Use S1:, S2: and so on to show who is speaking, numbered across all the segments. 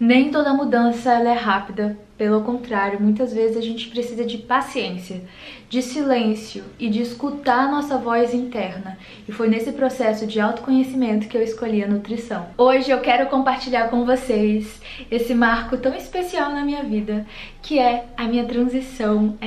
S1: Nem toda mudança ela é rápida, pelo contrário, muitas vezes a gente precisa de paciência, de silêncio e de escutar a nossa voz interna. E foi nesse processo de autoconhecimento que eu escolhi a nutrição. Hoje eu quero compartilhar com vocês esse marco tão especial na minha vida, que é a minha transição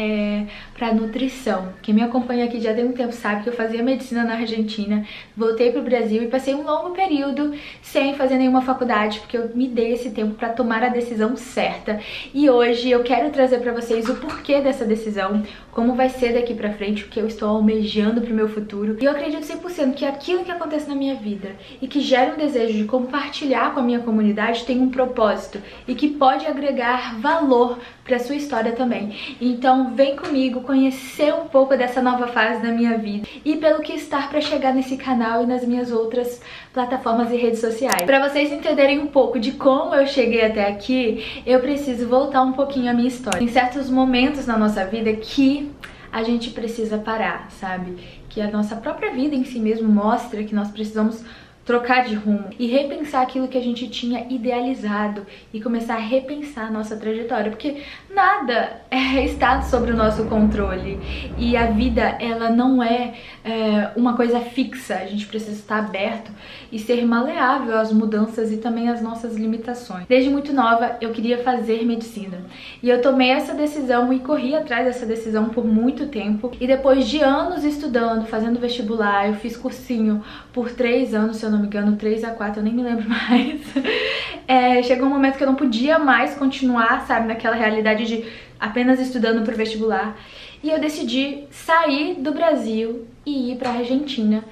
S1: para nutrição. Quem me acompanha aqui já tem um tempo sabe que eu fazia medicina na Argentina, voltei para o Brasil e passei um longo período sem fazer nenhuma faculdade, porque eu me dei esse tempo para tomar a decisão certa. E hoje eu quero trazer para vocês o porquê dessa decisão, como vai ser daqui pra frente, o que eu estou almejando pro meu futuro. E eu acredito 100% que aquilo que acontece na minha vida e que gera um desejo de compartilhar com a minha comunidade tem um propósito e que pode agregar valor pra sua história também. Então vem comigo conhecer um pouco dessa nova fase da minha vida e pelo que estar pra chegar nesse canal e nas minhas outras plataformas e redes sociais. Pra vocês entenderem um pouco de como eu cheguei até aqui, eu preciso voltar um pouquinho a minha história. Tem certos momentos na nossa vida que a gente precisa parar, sabe? Que a nossa própria vida em si mesmo mostra que nós precisamos trocar de rumo e repensar aquilo que a gente tinha idealizado e começar a repensar a nossa trajetória, porque nada está sob o nosso controle e a vida ela não é uma coisa fixa. A gente precisa estar aberto e ser maleável às mudanças e também às nossas limitações. Desde muito nova eu queria fazer medicina e eu tomei essa decisão e corri atrás dessa decisão por muito tempo, e depois de anos estudando, fazendo vestibular, eu fiz cursinho por 3 anos, se eu não me engano, 3 a 4, eu nem me lembro mais. Chegou um momento que eu não podia mais continuar, sabe, naquela realidade de apenas estudando pro vestibular. E eu decidi sair do Brasil e ir pra Argentina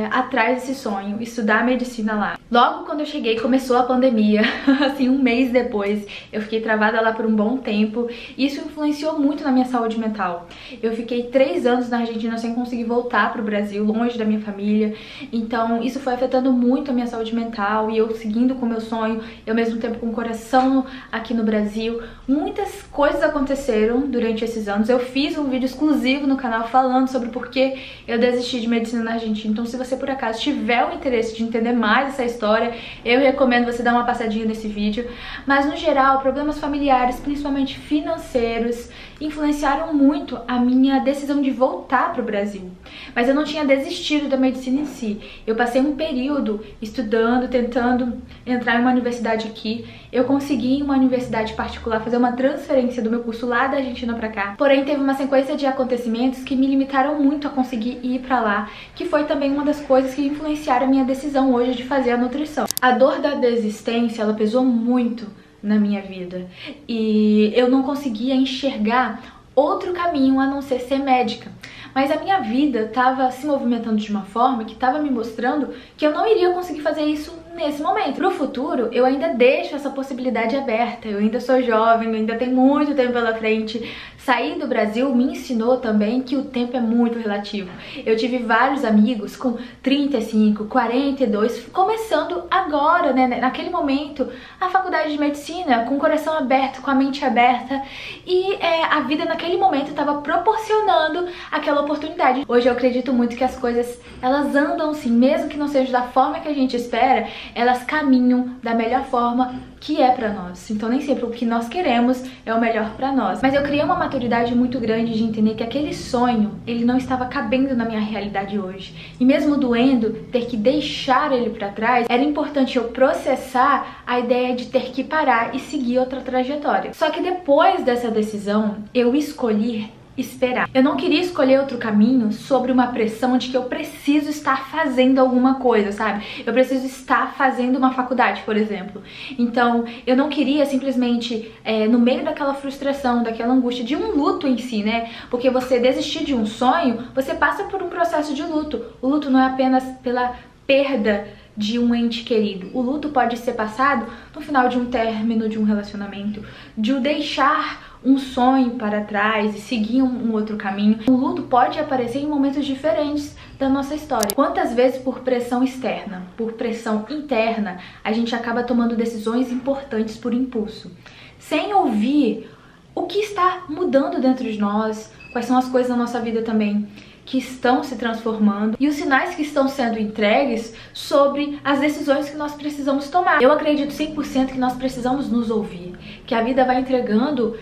S1: atrás desse sonho, estudar medicina lá. Logo quando eu cheguei começou a pandemia, assim, um mês depois. Eu fiquei travada lá por um bom tempo e isso influenciou muito na minha saúde mental. Eu fiquei 3 anos na Argentina sem conseguir voltar pro Brasil, longe da minha família. Então isso foi afetando muito a minha saúde mental e eu seguindo com o meu sonho, eu ao mesmo tempo com o coração aqui no Brasil. Muitas coisas aconteceram durante esses anos. Eu fiz um vídeo exclusivo no canal falando sobre por que eu desisti de medicina na Argentina. Então se você por acaso tiver o interesse de entender mais essa história, eu recomendo você dar uma passadinha nesse vídeo. Mas no geral, problemas familiares, principalmente financeiros, influenciaram muito a minha decisão de voltar para o Brasil. Mas eu não tinha desistido da medicina em si. Eu passei um período estudando, tentando entrar em uma universidade aqui. Eu consegui em uma universidade particular fazer uma transferência do meu curso lá da Argentina para cá. Porém, teve uma sequência de acontecimentos que me limitaram muito a conseguir ir para lá, que foi também uma das coisas que influenciaram a minha decisão hoje de fazer a nutrição. A dor da desistência, ela pesou muito na minha vida e eu não conseguia enxergar outro caminho a não ser médica. Mas a minha vida estava se movimentando de uma forma que estava me mostrando que eu não iria conseguir fazer isso nesse momento. Pro futuro, eu ainda deixo essa possibilidade aberta. Eu ainda sou jovem, eu ainda tenho muito tempo pela frente. Sair do Brasil me ensinou também que o tempo é muito relativo. Eu tive vários amigos com 35, 42, começando agora, né, naquele momento, a faculdade de medicina, com o coração aberto, com a mente aberta. E a vida naquele momento estava proporcionando aquela oportunidade. Hoje eu acredito muito que as coisas, elas andam sim, mesmo que não seja da forma que a gente espera, elas caminham da melhor forma que é pra nós. Então nem sempre o que nós queremos é o melhor pra nós. Mas eu criei uma maturidade muito grande de entender que aquele sonho, ele não estava cabendo na minha realidade hoje. E mesmo doendo, ter que deixar ele pra trás, era importante eu processar a ideia de ter que parar e seguir outra trajetória. Só que depois dessa decisão, eu escolhi esperar. Eu não queria escolher outro caminho sobre uma pressão de que eu preciso estar fazendo alguma coisa, sabe? Eu preciso estar fazendo uma faculdade, por exemplo. Então, eu não queria simplesmente, no meio daquela frustração, daquela angústia, de um luto em si, né? Porque você desistir de um sonho, você passa por um processo de luto. O luto não é apenas pela perda de um ente querido. O luto pode ser passado no final de um término de um relacionamento, de o deixar um sonho para trás e seguir um outro caminho. O luto pode aparecer em momentos diferentes da nossa história. Quantas vezes por pressão externa, por pressão interna, a gente acaba tomando decisões importantes por impulso, sem ouvir o que está mudando dentro de nós, quais são as coisas na nossa vida também que estão se transformando e os sinais que estão sendo entregues sobre as decisões que nós precisamos tomar. Eu acredito 100% que nós precisamos nos ouvir, que a vida vai entregando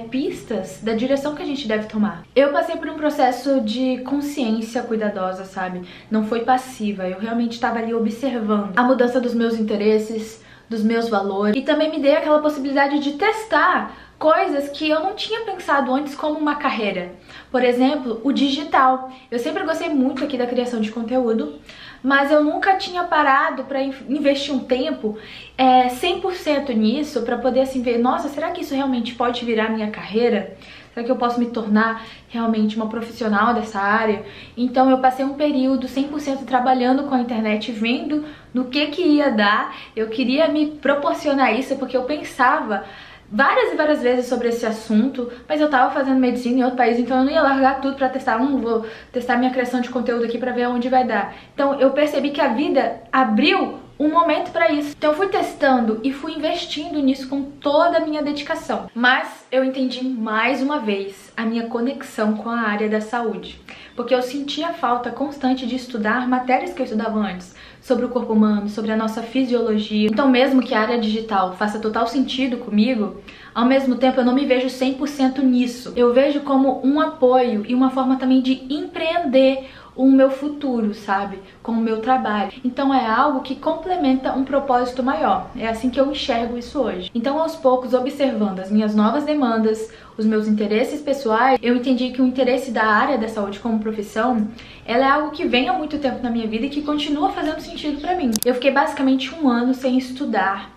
S1: pistas da direção que a gente deve tomar. Eu passei por um processo de consciência cuidadosa, sabe? Não foi passiva, eu realmente estava ali observando a mudança dos meus interesses, dos meus valores, e também me dei aquela possibilidade de testar coisas que eu não tinha pensado antes como uma carreira. Por exemplo, o digital. Eu sempre gostei muito aqui da criação de conteúdo, mas eu nunca tinha parado para investir um tempo 100% nisso, para poder assim ver, nossa, será que isso realmente pode virar minha carreira? Será que eu posso me tornar realmente uma profissional dessa área? Então eu passei um período 100% trabalhando com a internet, vendo no que ia dar. Eu queria me proporcionar isso porque eu pensava várias e várias vezes sobre esse assunto, mas eu tava fazendo medicina em outro país, então eu não ia largar tudo pra testar. Vou testar minha criação de conteúdo aqui pra ver onde vai dar. Então eu percebi que a vida abriu um momento pra isso. Então eu fui testando e fui investindo nisso com toda a minha dedicação. Mas eu entendi mais uma vez a minha conexão com a área da saúde, porque eu sentia falta constante de estudar matérias que eu estudava antes, sobre o corpo humano, sobre a nossa fisiologia. Então mesmo que a área digital faça total sentido comigo, ao mesmo tempo eu não me vejo 100% nisso. Eu vejo como um apoio e uma forma também de empreender o meu futuro, sabe? Com o meu trabalho. Então é algo que complementa um propósito maior. É assim que eu enxergo isso hoje. Então aos poucos, observando as minhas novas demandas, os meus interesses pessoais, eu entendi que o interesse da área da saúde como profissão, ela é algo que vem há muito tempo na minha vida e que continua fazendo sentido pra mim. Eu fiquei basicamente 1 ano sem estudar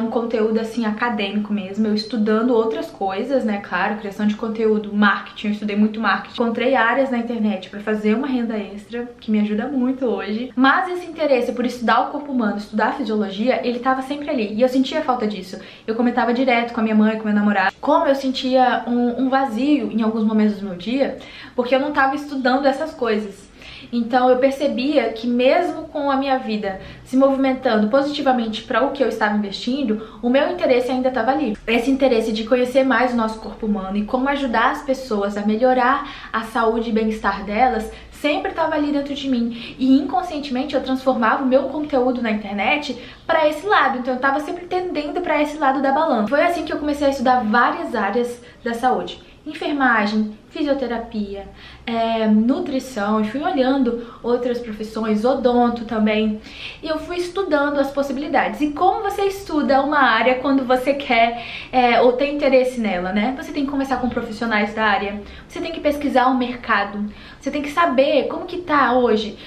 S1: um conteúdo assim acadêmico mesmo, eu estudando outras coisas, né, claro, criação de conteúdo, marketing, eu estudei muito marketing, encontrei áreas na internet pra fazer uma renda extra, que me ajuda muito hoje, mas esse interesse por estudar o corpo humano, estudar a fisiologia, ele tava sempre ali, e eu sentia falta disso. Eu comentava direto com a minha mãe, com meu namorado, como eu sentia um vazio em alguns momentos do meu dia, porque eu não tava estudando essas coisas. Então eu percebia que mesmo com a minha vida se movimentando positivamente para o que eu estava investindo, o meu interesse ainda estava ali. Esse interesse de conhecer mais o nosso corpo humano e como ajudar as pessoas a melhorar a saúde e bem-estar delas sempre estava ali dentro de mim. E inconscientemente eu transformava o meu conteúdo na internet para esse lado. Então eu estava sempre tendendo para esse lado da balança. Foi assim que eu comecei a estudar várias áreas da saúde. Enfermagem, fisioterapia, nutrição, eu fui olhando outras profissões, odonto também, e eu fui estudando as possibilidades. E como você estuda uma área quando você quer ou tem interesse nela, né? Você tem que conversar com profissionais da área, você tem que pesquisar o mercado, você tem que saber como que tá hoje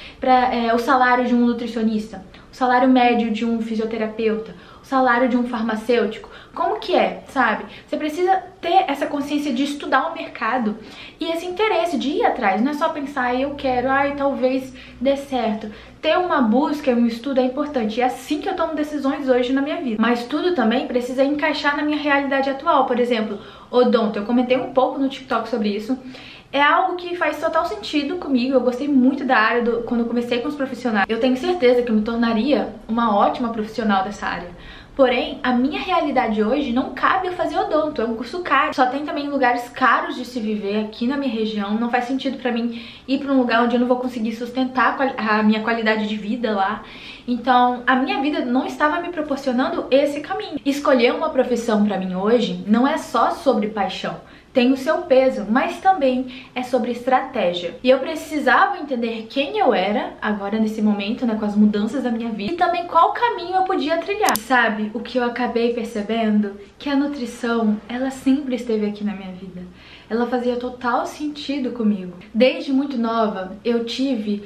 S1: o salário de um nutricionista, o salário médio de um fisioterapeuta, o salário de um farmacêutico, como que é, sabe? Você precisa ter essa consciência de estudar o mercado e esse interesse de ir atrás, não é só pensar, eu quero, talvez dê certo. Ter uma busca, um estudo é importante, e é assim que eu tomo decisões hoje na minha vida. Mas tudo também precisa encaixar na minha realidade atual. Por exemplo, odonto, eu comentei um pouco no TikTok sobre isso. É algo que faz total sentido comigo, eu gostei muito da área quando eu comecei com os profissionais. Eu tenho certeza que eu me tornaria uma ótima profissional dessa área. Porém, a minha realidade hoje não cabe eu fazer odonto, é um curso caro. Só tem também lugares caros de se viver aqui na minha região, não faz sentido pra mim ir pra um lugar onde eu não vou conseguir sustentar a minha qualidade de vida lá. Então, a minha vida não estava me proporcionando esse caminho. Escolher uma profissão pra mim hoje não é só sobre paixão. Tem o seu peso, mas também é sobre estratégia. E eu precisava entender quem eu era agora nesse momento, né, com as mudanças da minha vida, e também qual caminho eu podia trilhar. Sabe, o que eu acabei percebendo? Que a nutrição, ela sempre esteve aqui na minha vida. Ela fazia total sentido comigo. Desde muito nova, eu tive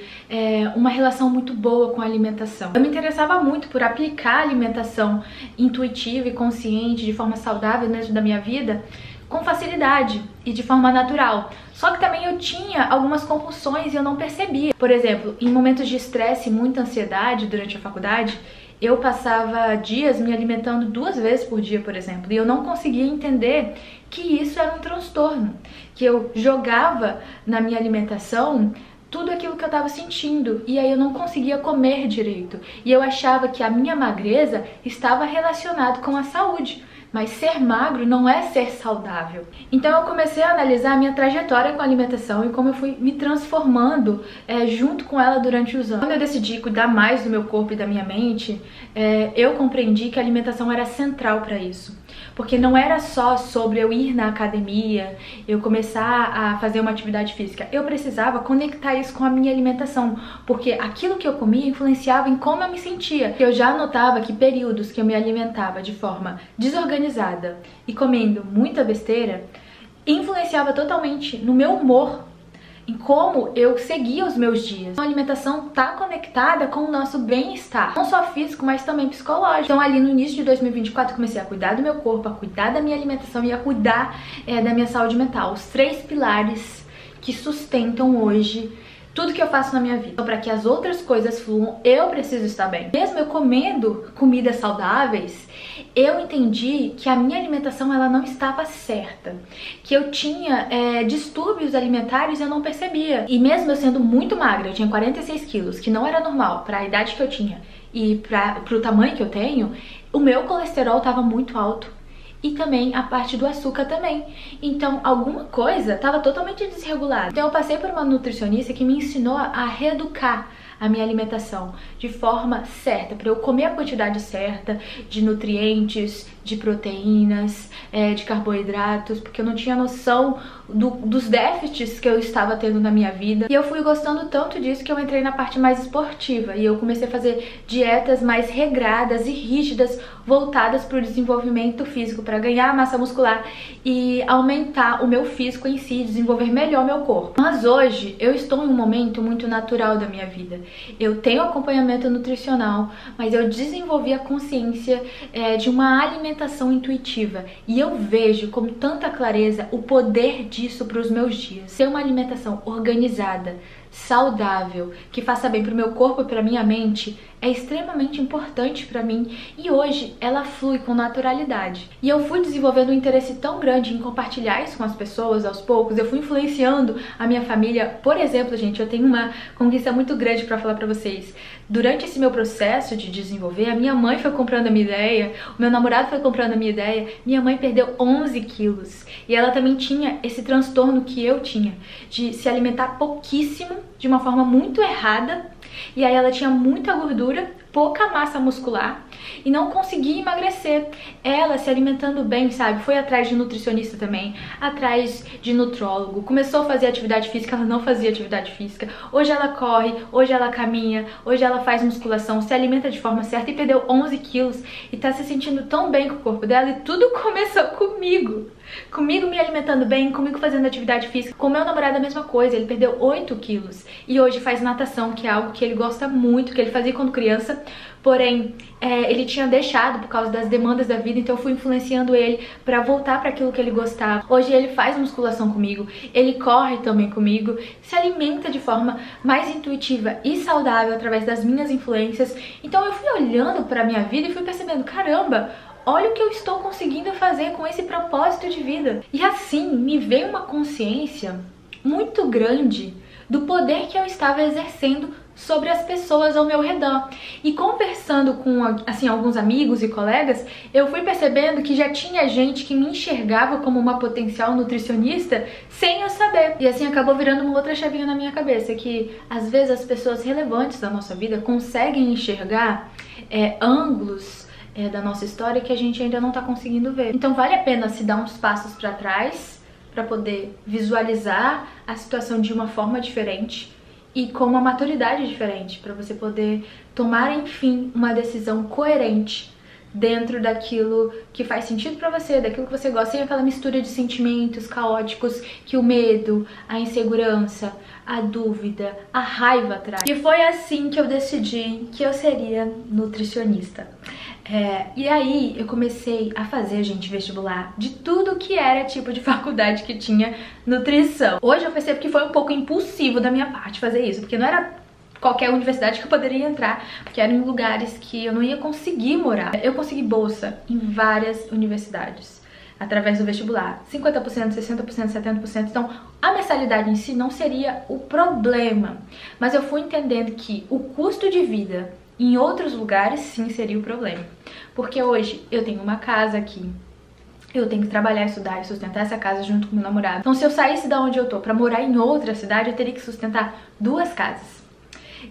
S1: uma relação muito boa com a alimentação. Eu me interessava muito por aplicar a alimentação intuitiva e consciente, de forma saudável dentro da minha vida, com facilidade e de forma natural. Só que também eu tinha algumas compulsões e eu não percebia. Por exemplo, em momentos de estresse e muita ansiedade durante a faculdade, eu passava dias me alimentando 2 vezes por dia, por exemplo, e eu não conseguia entender que isso era um transtorno, que eu jogava na minha alimentação tudo aquilo que eu estava sentindo, e aí eu não conseguia comer direito, e eu achava que a minha magreza estava relacionada com a saúde. mas ser magro não é ser saudável. Então eu comecei a analisar a minha trajetória com a alimentação e como eu fui me transformando junto com ela durante os anos. Quando eu decidi cuidar mais do meu corpo e da minha mente, eu compreendi que a alimentação era central para isso. Porque não era só sobre eu ir na academia, eu começar a fazer uma atividade física. Eu precisava conectar isso com a minha alimentação, porque aquilo que eu comia influenciava em como eu me sentia. Eu já notava que períodos que eu me alimentava de forma desorganizada e comendo muita besteira, influenciava totalmente no meu humor, em como eu seguia os meus dias. A alimentação está conectada com o nosso bem-estar, não só físico, mas também psicológico. Então ali no início de 2024 eu comecei a cuidar do meu corpo, a cuidar da minha alimentação e a cuidar da minha saúde mental. Os 3 pilares que sustentam hoje tudo que eu faço na minha vida. Então, para que as outras coisas fluam, eu preciso estar bem. Mesmo eu comendo comidas saudáveis, eu entendi que a minha alimentação ela não estava certa, que eu tinha distúrbios alimentares e eu não percebia. E mesmo eu sendo muito magra, eu tinha 46 quilos, que não era normal para a idade que eu tinha e para o tamanho que eu tenho, o meu colesterol estava muito alto. E também a parte do açúcar também. Então, alguma coisa estava totalmente desregulada. Então, eu passei por uma nutricionista que me ensinou a reeducar a minha alimentação de forma certa, para eu comer a quantidade certa de nutrientes, de proteínas, de carboidratos, porque eu não tinha noção dos déficits que eu estava tendo na minha vida. E eu fui gostando tanto disso que eu entrei na parte mais esportiva e eu comecei a fazer dietas mais regradas e rígidas, voltadas para o desenvolvimento físico, para ganhar massa muscular e aumentar o meu físico em si, desenvolver melhor meu corpo. Mas hoje eu estou em um momento muito natural da minha vida. Eu tenho acompanhamento nutricional, mas eu desenvolvi a consciência de uma alimentação intuitiva e eu vejo com tanta clareza o poder disso para os meus dias. Ter uma alimentação organizada, saudável, que faça bem para o meu corpo e para minha mente é extremamente importante para mim e hoje ela flui com naturalidade. E eu fui desenvolvendo um interesse tão grande em compartilhar isso com as pessoas aos poucos, eu fui influenciando a minha família. Por exemplo, gente, eu tenho uma conquista muito grande para falar para vocês. Durante esse meu processo de desenvolver, a minha mãe foi comprando a minha ideia, o meu namorado foi comprando a minha ideia, minha mãe perdeu 11 quilos e ela também tinha esse transtorno que eu tinha, de se alimentar pouquíssimo, de uma forma muito errada, e aí ela tinha muita gordura, pouca massa muscular e não conseguia emagrecer. Ela se alimentando bem, sabe? Foi atrás de nutricionista também, atrás de nutrólogo, começou a fazer atividade física, ela não fazia atividade física. Hoje ela corre, hoje ela caminha, hoje ela faz musculação, se alimenta de forma certa e perdeu 11 quilos e tá se sentindo tão bem com o corpo dela e tudo começou comigo. Comigo me alimentando bem, comigo fazendo atividade física. Com meu namorado a mesma coisa, ele perdeu 8 quilos e hoje faz natação, que é algo que ele gosta muito, que ele fazia quando criança, porém ele tinha deixado por causa das demandas da vida, então eu fui influenciando ele pra voltar para aquilo que ele gostava. Hoje ele faz musculação comigo, ele corre também comigo, se alimenta de forma mais intuitiva e saudável através das minhas influências. Então eu fui olhando pra minha vida e fui percebendo, caramba, olha o que eu estou conseguindo fazer com esse propósito de vida. E assim me veio uma consciência muito grande do poder que eu estava exercendo sobre as pessoas ao meu redor. E conversando com assim, alguns amigos e colegas, eu fui percebendo que já tinha gente que me enxergava como uma potencial nutricionista sem eu saber. E assim acabou virando uma outra chavinha na minha cabeça, que às vezes as pessoas relevantes da nossa vida conseguem enxergar ângulos da nossa história que a gente ainda não tá conseguindo ver. Então vale a pena se dar uns passos para trás para poder visualizar a situação de uma forma diferente e com uma maturidade diferente, para você poder tomar, enfim, uma decisão coerente dentro daquilo que faz sentido pra você, daquilo que você gosta, sem aquela mistura de sentimentos caóticos que o medo, a insegurança, a dúvida, a raiva traz. E foi assim que eu decidi que eu seria nutricionista. E aí eu comecei a fazer, gente, vestibular de tudo que era tipo de faculdade que tinha nutrição. Hoje eu percebo que foi um pouco impulsivo da minha parte fazer isso, porque não era qualquer universidade que eu poderia entrar, porque eram em lugares que eu não ia conseguir morar. Eu consegui bolsa em várias universidades através do vestibular, 50%, 60%, 70%, então a mensalidade em si não seria o problema, mas eu fui entendendo que o custo de vida em outros lugares sim seria o problema, porque hoje eu tenho uma casa aqui, eu tenho que trabalhar, estudar e sustentar essa casa junto com meu namorado. Então se eu saísse da onde eu tô pra morar em outra cidade, eu teria que sustentar 2 casas.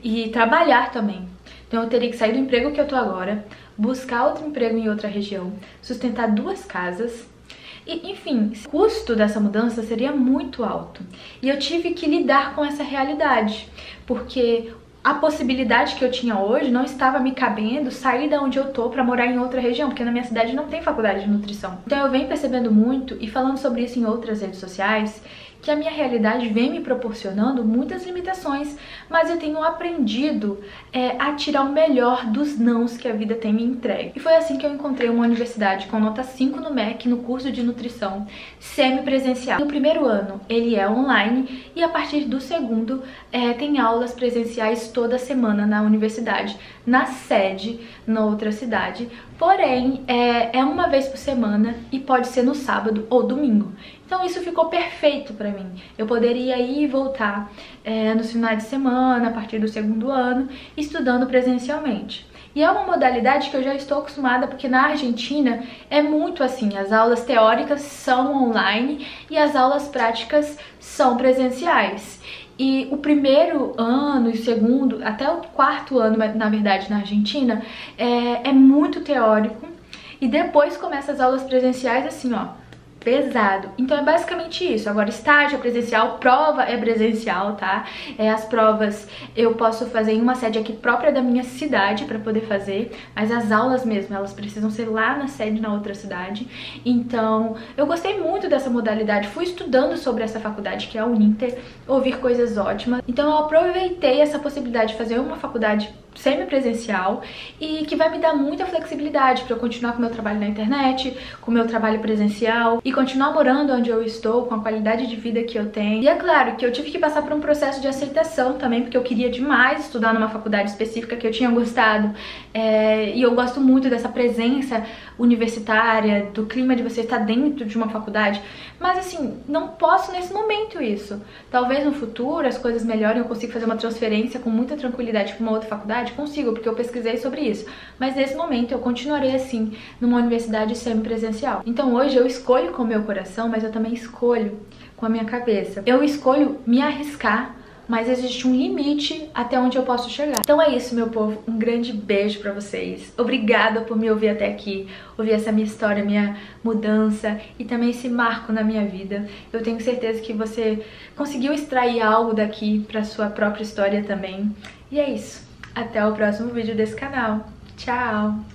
S1: E trabalhar também. Então eu teria que sair do emprego que eu tô agora, buscar outro emprego em outra região, sustentar 2 casas. E, enfim, o custo dessa mudança seria muito alto. E eu tive que lidar com essa realidade, porque a possibilidade que eu tinha hoje não estava me cabendo sair da onde eu tô pra morar em outra região, porque na minha cidade não tem faculdade de nutrição. Então eu venho percebendo muito, e falando sobre isso em outras redes sociais, que a minha realidade vem me proporcionando muitas limitações, mas eu tenho aprendido a tirar o melhor dos nãos que a vida tem me entregue. E foi assim que eu encontrei uma universidade com nota 5 no MEC, no curso de nutrição semipresencial. No primeiro ano ele é online e a partir do segundo tem aulas presenciais toda semana na universidade, na sede, na outra cidade. Porém, é uma vez por semana e pode ser no sábado ou domingo. Então isso ficou perfeito pra mim. Eu poderia ir e voltar nos finais de semana, a partir do segundo ano, estudando presencialmente. E é uma modalidade que eu já estou acostumada, porque na Argentina é muito assim, as aulas teóricas são online e as aulas práticas são presenciais. E o primeiro ano e o segundo, até o 4º ano, na verdade, na Argentina, é muito teórico. E depois começa as aulas presenciais assim, ó, pesado. Então é basicamente isso. Agora estágio é presencial, prova é presencial, tá? As provas eu posso fazer em uma sede aqui própria da minha cidade pra poder fazer, mas as aulas mesmo, elas precisam ser lá na sede, na outra cidade. Então eu gostei muito dessa modalidade, fui estudando sobre essa faculdade que é a Uninter, ouvir coisas ótimas. Então eu aproveitei essa possibilidade de fazer uma faculdade semipresencial e que vai me dar muita flexibilidade para eu continuar com o meu trabalho na internet, com o meu trabalho presencial e continuar morando onde eu estou, com a qualidade de vida que eu tenho. E é claro que eu tive que passar por um processo de aceitação também, porque eu queria demais estudar numa faculdade específica que eu tinha gostado, e eu gosto muito dessa presença universitária, do clima de você estar dentro de uma faculdade, mas assim, não posso nesse momento isso. Talvez no futuro as coisas melhorem, eu consiga fazer uma transferência com muita tranquilidade para uma outra faculdade, consigo, porque eu pesquisei sobre isso, mas nesse momento eu continuarei assim, numa universidade semipresencial. Então hoje eu escolho com o meu coração, mas eu também escolho com a minha cabeça. Eu escolho me arriscar, mas existe um limite até onde eu posso chegar. Então é isso, meu povo, um grande beijo pra vocês. Obrigada por me ouvir até aqui, ouvir essa minha história, minha mudança e também esse marco na minha vida. Eu tenho certeza que você conseguiu extrair algo daqui pra sua própria história também. E é isso. Até o próximo vídeo desse canal. Tchau!